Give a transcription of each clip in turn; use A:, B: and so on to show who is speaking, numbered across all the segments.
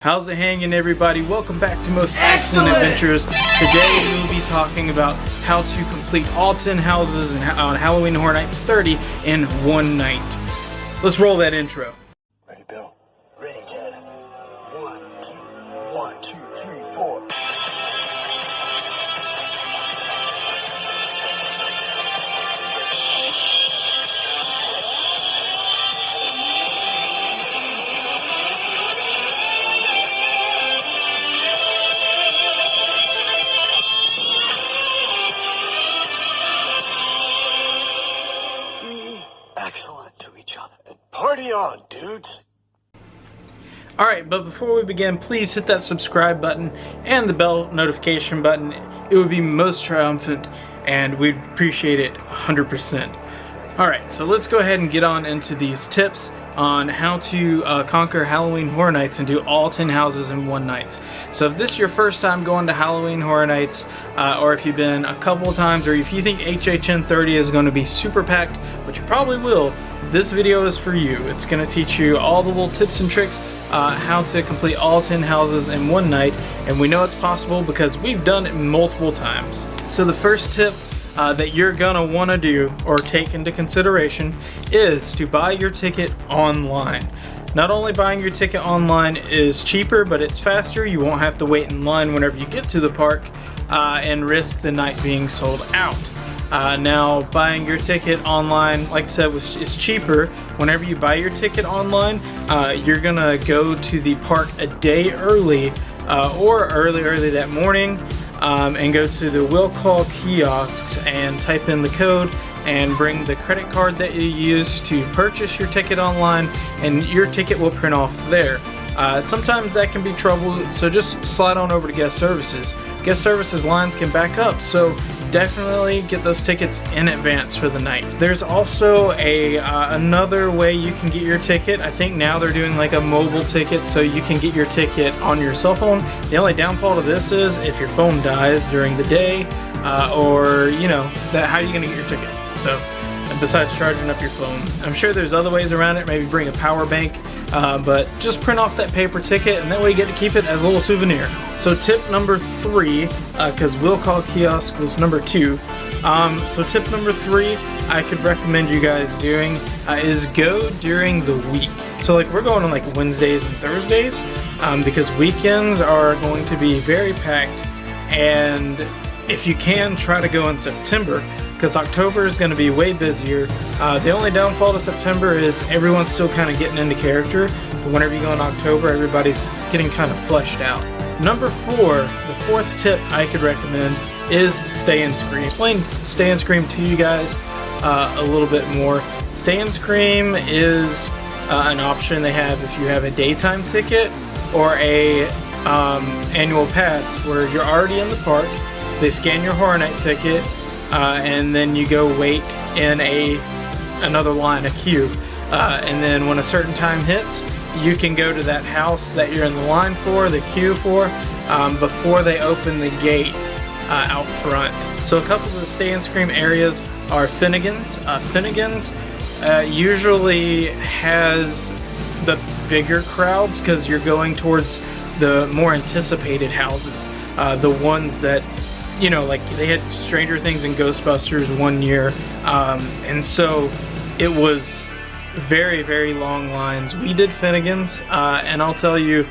A: How's it hanging, everybody? Welcome back to Most Excellent Adventures. Today we will be talking about how to complete all 10 houses on Halloween Horror Nights 30 in one night. Let's roll that intro.
B: Ready, Bill? Ready, Ted. 1, 2, 1, 2, 3, 4. Excellent to each other. And party on, dudes!
A: Alright, but before we begin, please hit that subscribe button and the bell notification button. It would be most triumphant and we'd appreciate it 100%. Alright, so let's go ahead and get on into these tips on how to conquer Halloween Horror Nights and do all 10 houses in one night. So if this is your first time going to Halloween Horror Nights, or if you've been a couple of times, or if you think HHN 30 is going to be super packed, which you probably will, this video is for you. It's going to teach you all the little tips and tricks how to complete all 10 houses in one night, and we know it's possible because we've done it multiple times. So the first tip that you're gonna want to do or take into consideration is to buy your ticket online. Not only buying your ticket online is cheaper, but it's faster. You won't have to wait in line whenever you get to the park and risk the night being sold out. Now, buying your ticket online, like I said, is cheaper. Whenever you buy your ticket online, you're gonna go to the park a day early or early that morning, and go to the will call kiosks and type in the code and bring the credit card that you use to purchase your ticket online, and your ticket will print off there. Sometimes that can be trouble, so just slide on over to guest services. Guest services lines can back up, so definitely get those tickets in advance for the night. There's also another way you can get your ticket. I think now they're doing like a mobile ticket, so you can get your ticket on your cell phone. The only downfall to this is if your phone dies during the day, or you know, how are you gonna get your ticket? So besides charging up your phone, I'm sure there's other ways around it. Maybe bring a power bank, but just print off that paper ticket, and that way you get to keep it as a little souvenir. So tip number 3, because will call kiosk was number 2. So tip number 3 I could recommend you guys doing is go during the week. So like we're going on like Wednesdays and Thursdays, because weekends are going to be very packed, and if you can, try to go in September, because October is going to be way busier. The only downfall to September is everyone's still kind of getting into character, but whenever you go in October, everybody's getting kind of fleshed out. Number 4, the 4th tip I could recommend is Stay and Scream. Explain Stay and Scream to you guys a little bit more. Stay and Scream is an option they have if you have a daytime ticket or a annual pass, where you're already in the park. They scan your Horror Night ticket, and then you go wait in another line, a queue, and then when a certain time hits, you can go to that house that you're in the line for, the queue for, before they open the gate out front. So a couple of the Stay and Scream areas are Finnegan's. Finnegan's usually has the bigger crowds because you're going towards the more anticipated houses, the ones that, you know, like they had Stranger Things and Ghostbusters one year, and so it was very, very long lines. We did Finnegan's, and I'll tell you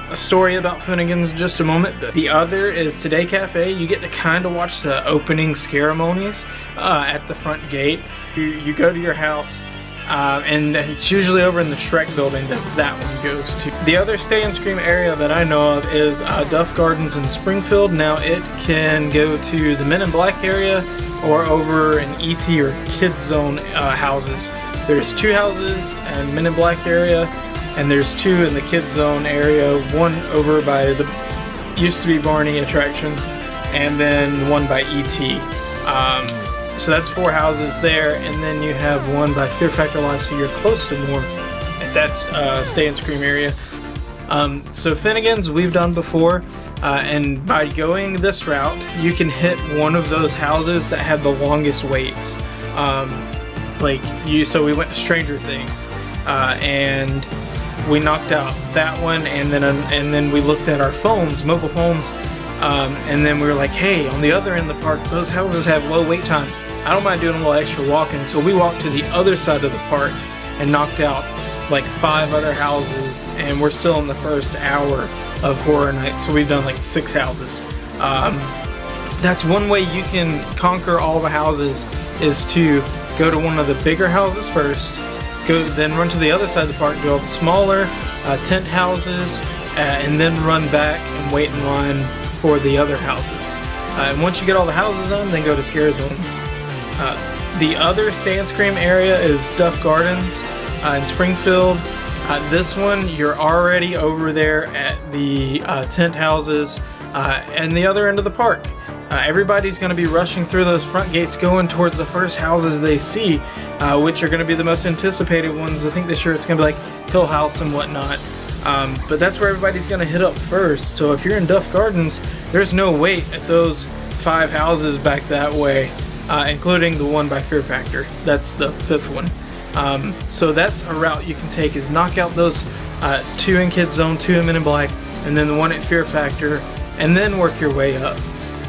A: a story about Finnegan's in just a moment. But the other is Today Cafe. You get to kind of watch the opening ceremonies at the front gate. You go to your house, and it's usually over in the Shrek building that one goes to. The other Stay and Scream area that I know of is Duff Gardens in Springfield. Now it can go to the Men in Black area or over in ET or Kids Zone houses. There's 2 houses in Men in Black area, and there's 2 in the Kids Zone area. One over by the used to be Barney attraction, and then one by ET. So that's 4 houses there, and then you have one by Fear Factor Live, so you're close to more. And that's Stay and Scream area. So Finnegan's we've done before, and by going this route, you can hit one of those houses that have the longest waits. So we went to Stranger Things, and we knocked out that one, and then we looked at our phones, mobile phones, and then we were like, hey, on the other end of the park, those houses have low wait times. I don't mind doing a little extra walking. So we walked to the other side of the park and knocked out like 5 other houses, and we're still in the first hour of Horror Nights, so we've done like 6 houses. That's one way you can conquer all the houses, is to go to one of the bigger houses first, then run to the other side of the park, do all the smaller tent houses, and then run back and wait in line for the other houses. And once you get all the houses done, then go to Scarezones. The other Stay and Scream area is Duff Gardens in Springfield. This one, you're already over there at the tent houses and the other end of the park. Everybody's going to be rushing through those front gates going towards the first houses they see, which are going to be the most anticipated ones. I think this year it's going to be like Hill House and whatnot. But that's where everybody's going to hit up first. So if you're in Duff Gardens, there's no wait at those 5 houses back that way, including the one by Fear Factor. That's the 5th one. So that's a route you can take, is knock out those 2 in Kids Zone, 2 in Men in Black, and then the one at Fear Factor, and then work your way up.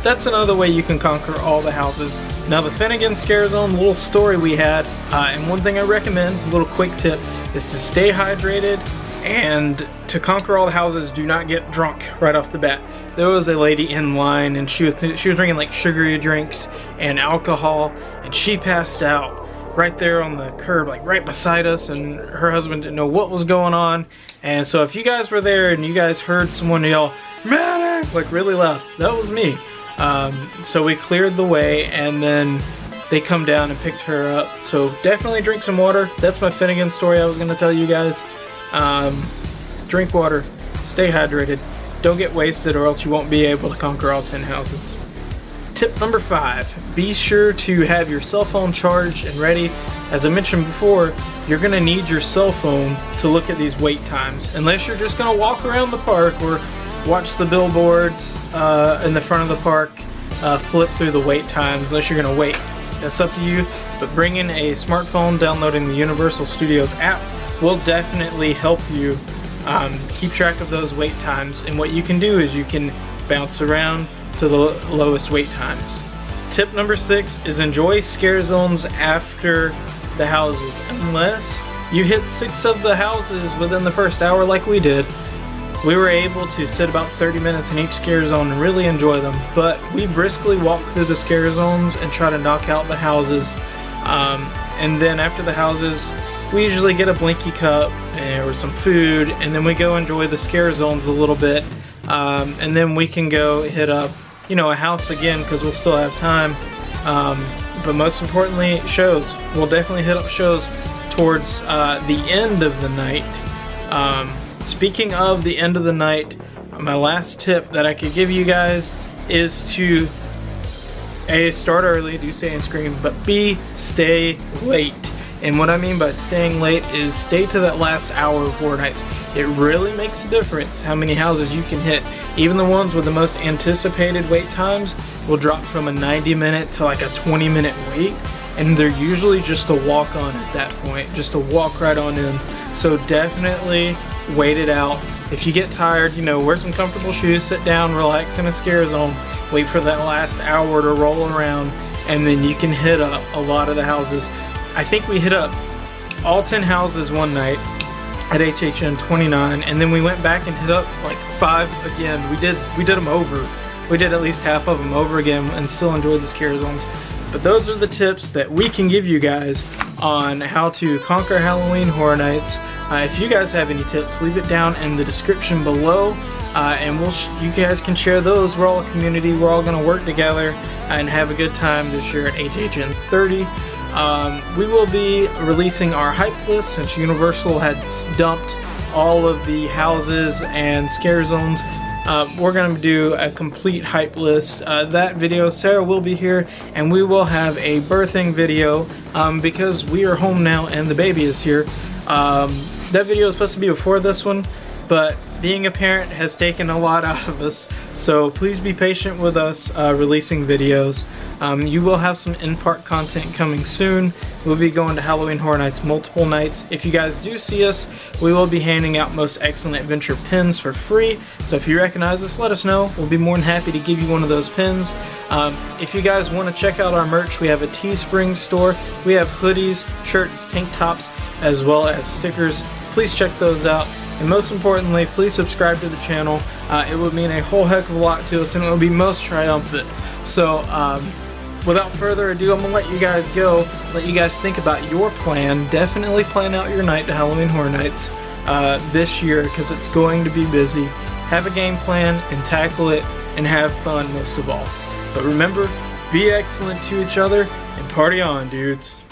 A: That's another way you can conquer all the houses. Now the Finnegan Scare Zone little story we had, and one thing I recommend, a little quick tip, is to stay hydrated, and to conquer all the houses, do not get drunk right off the bat. There was a lady in line, and she was drinking like sugary drinks and alcohol, and she passed out right there on the curb, like right beside us, and her husband didn't know what was going on. And so if you guys were there and you guys heard someone yell, "Medic!" like really loud, that was me. So we cleared the way, and then they come down and picked her up. So definitely drink some water. That's my Finnegan story I was going to tell you guys. Drink water, stay hydrated, don't get wasted, or else you won't be able to conquer all 10 houses. Tip number 5, be sure to have your cell phone charged and ready. As I mentioned before, you're going to need your cell phone to look at these wait times, unless you're just going to walk around the park or watch the billboards in the front of the park, flip through the wait times, unless you're going to wait. That's up to you, but bringing a smartphone, downloading the Universal Studios app will definitely help you keep track of those wait times. And what you can do is you can bounce around to the lowest wait times. Tip number 6 is enjoy Scare Zones after the houses. Unless you hit 6 of the houses within the first hour like we did, we were able to sit about 30 minutes in each Scare Zone and really enjoy them. But we briskly walk through the Scare Zones and try to knock out the houses. And then after the houses, we usually get a Blinky cup or some food, and then we go enjoy the Scare Zones a little bit. And then we can go hit up, a house again, because we'll still have time. But most importantly, shows. We'll definitely hit up shows towards the end of the night. Speaking of the end of the night, my last tip that I could give you guys is to A, start early, do Stay and Scream, but B, stay late. And what I mean by staying late is stay to that last hour of Horror Nights. It really makes a difference how many houses you can hit. Even the ones with the most anticipated wait times will drop from a 90-minute to like a 20-minute wait, and they're usually just a walk on at that point, just a walk right on in. So definitely wait it out. If you get tired, wear some comfortable shoes, sit down, relax in a Scare Zone, wait for that last hour to roll around, and then you can hit up a lot of the houses. I think we hit up all 10 houses one night at HHN 29, and then we went back and hit up like 5 again. We did them over. We did at least half of them over again and still enjoyed the Scare Zones. But those are the tips that we can give you guys on how to conquer Halloween Horror Nights. If you guys have any tips, leave it down in the description below, and you guys can share those. We're all a community. We're all going to work together and have a good time this year at HHN 30. We will be releasing our hype list since Universal had dumped all of the houses and Scare Zones. We're going to do a complete hype list. That video, Sarah will be here, and we will have a birthing video because we are home now and the baby is here. That video is supposed to be before this one, but being a parent has taken a lot out of us, so please be patient with us releasing videos. You will have some in-park content coming soon. We'll be going to Halloween Horror Nights multiple nights. If you guys do see us, we will be handing out Most Excellent Adventure pins for free, so if you recognize us, let us know. We'll be more than happy to give you one of those pins. If you guys want to check out our merch, we have a Teespring store. We have hoodies, shirts, tank tops, as well as stickers. Please check those out. And most importantly, please subscribe to the channel. It would mean a whole heck of a lot to us, and it would be most triumphant. So, without further ado, I'm going to let you guys go, let you guys think about your plan. Definitely plan out your night to Halloween Horror Nights this year, because it's going to be busy. Have a game plan and tackle it, and have fun most of all. But remember, be excellent to each other, and party on, dudes.